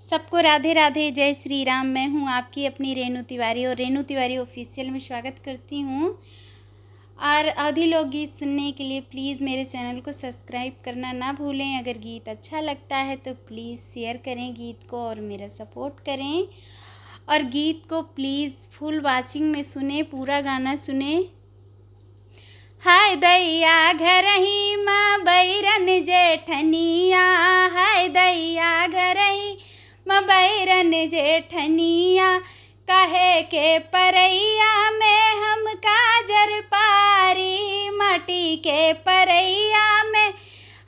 सबको राधे राधे, जय श्री राम। मैं हूँ आपकी अपनी रेणु तिवारी और रेणु तिवारी ऑफिशियल में स्वागत करती हूँ। और अवधी लोकगीत सुनने के लिए प्लीज़ मेरे चैनल को सब्सक्राइब करना ना भूलें। अगर गीत अच्छा लगता है तो प्लीज़ शेयर करें गीत को और मेरा सपोर्ट करें। और गीत को प्लीज़ फुल वॉचिंग में सुने, पूरा गाना सुने। हाय दैया घरही माँ बैरन जेठनिया, हाय दैया घरही माँ बैरन जेठनिया, कहे के परैया में हम काजर पारी, माटी के परैया में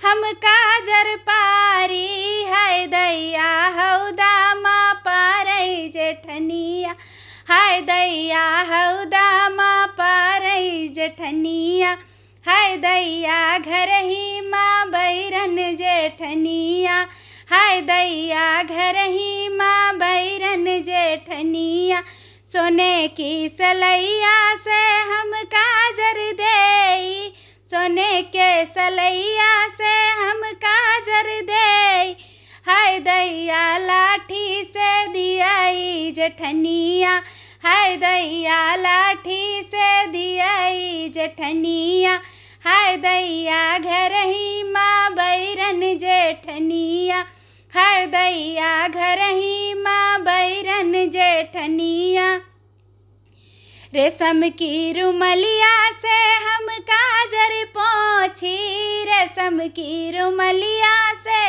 हम काजर पारी। हाय दैया हौदा माँ पारई जेठनिया, हाय दैया हौदा माँ पारई जेठनिया, हाय दैया घरही माँ बैरन जेठनिया, हाय दैया घरही माँ बैरन जेठनिया। सोने की सलैया से हम काजर देई, सोने के सलैया से हम काजर देई, हाय दैया लाठी से दियाई जेठनिया, हाय दैया लाठी से दियाई जेठनिया, हाय दैया घरही माँ बैरन जेठनिया, हाय दैया घरही माँ बैरन जेठनिया। रेशम की रुमलिया से हम काजर पोंछी, रेशम की रुमलिया से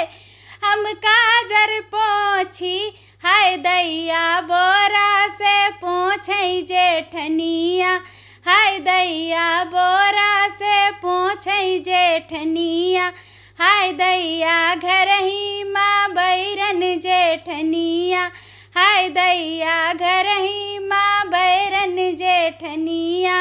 हम काजर पोंछी, हाय दैया बोरा से पोंछई जेठनिया, हाय दैया बोरा से पोंछई जेठनिया, हाय दैया घरही माँ बैरन जेठनिया, हाय दैया घरही माँ बैरन जेठनिया।